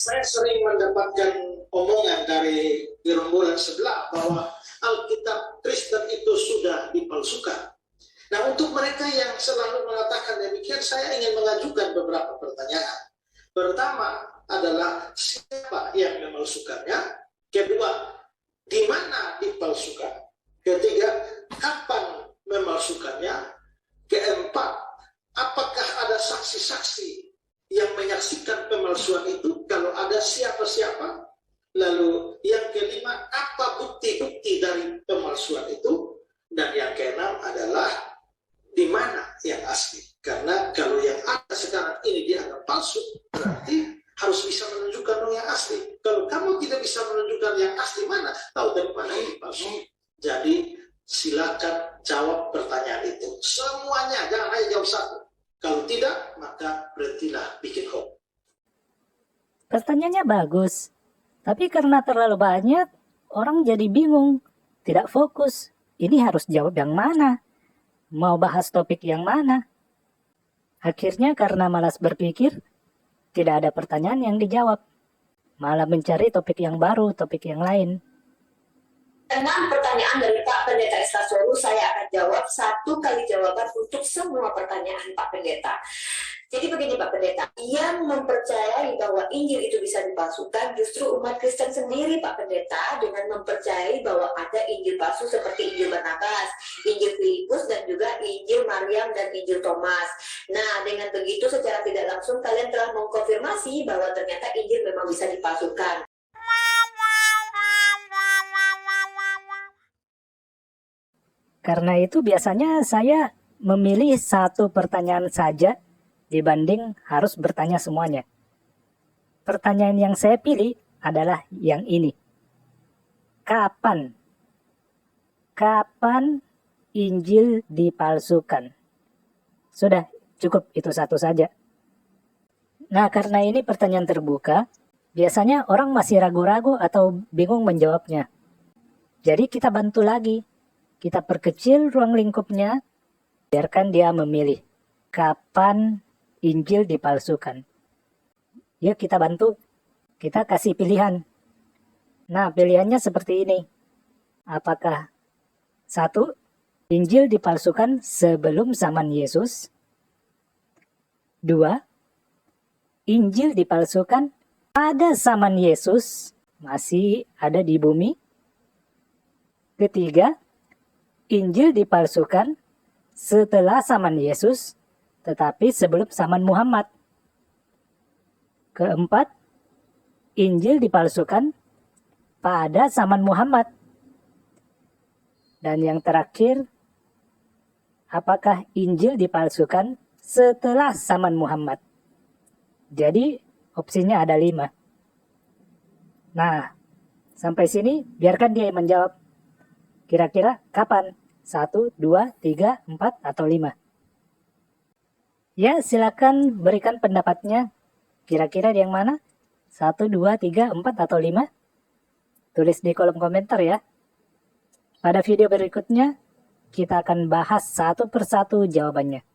Saya sering mendapatkan omongan dari gerombolan sebelah bahwa Alkitab Kristen itu sudah dipalsukan. Nah, untuk mereka yang selalu mengatakan demikian, saya ingin mengajukan beberapa pertanyaan. Pertama adalah siapa yang memalsukannya? Kedua, di mana dipalsukan? Ketiga, kapan memalsukannya? Keempat, apakah ada saksi-saksi yang menyaksikan pemalsuan itu? Kalau ada, siapa-siapa? Lalu yang kelima, apa bukti-bukti dari pemalsuan itu? Dan yang keenam adalah di mana yang asli? Karena kalau yang ada sekarang ini dianggap palsu, berarti harus bisa menunjukkan yang asli. Kalau kamu tidak bisa menunjukkan yang asli, mana tahu dari mana ini palsu? Jadi silakan jawab pertanyaan itu. Semuanya, jangan hanya jawab satu. Kalau tidak, maka berhentilah bikin hoax. Pertanyaannya bagus, tapi karena terlalu banyak, orang jadi bingung, tidak fokus. Ini harus jawab yang mana? Mau bahas topik yang mana? Akhirnya karena malas berpikir, tidak ada pertanyaan yang dijawab. Malah mencari topik yang baru, topik yang lain. 6 pertanyaan dari Pak Pendeta Estasoru, saya akan jawab 1 kali jawaban untuk semua pertanyaan Pak Pendeta. Jadi begini Pak Pendeta, yang mempercayai bahwa Injil itu bisa dipalsukan justru umat Kristen sendiri Pak Pendeta, dengan mempercayai bahwa ada Injil palsu seperti Injil Barnabas, Injil Filipus, dan juga Injil Maryam dan Injil Thomas. Nah, dengan begitu secara tidak langsung kalian telah mengkonfirmasi bahwa ternyata Injil memang bisa dipalsukan. Karena itu biasanya saya memilih 1 pertanyaan saja dibanding harus bertanya semuanya. Pertanyaan yang saya pilih adalah yang ini. Kapan? Kapan Injil dipalsukan? Sudah, cukup itu 1 saja. Nah, karena ini pertanyaan terbuka, biasanya orang masih ragu-ragu atau bingung menjawabnya. Jadi kita bantu lagi. Kita perkecil ruang lingkupnya, biarkan dia memilih kapan Injil dipalsukan. Yuk kita bantu, kita kasih pilihan. Nah, pilihannya seperti ini. Apakah 1. Injil dipalsukan sebelum zaman Yesus? 2. Injil dipalsukan pada zaman Yesus masih ada di bumi? 3. Injil dipalsukan setelah zaman Yesus, tetapi sebelum zaman Muhammad. 4. Injil dipalsukan pada zaman Muhammad. Dan yang terakhir, apakah Injil dipalsukan setelah zaman Muhammad? Jadi, opsinya ada 5. Nah, sampai sini biarkan dia menjawab. Kira-kira kapan? 1, 2, 3, 4, atau 5? Ya, silakan berikan pendapatnya. Kira-kira yang mana? 1, 2, 3, 4, atau 5? Tulis di kolom komentar ya. Pada video berikutnya, kita akan bahas 1 persatu jawabannya.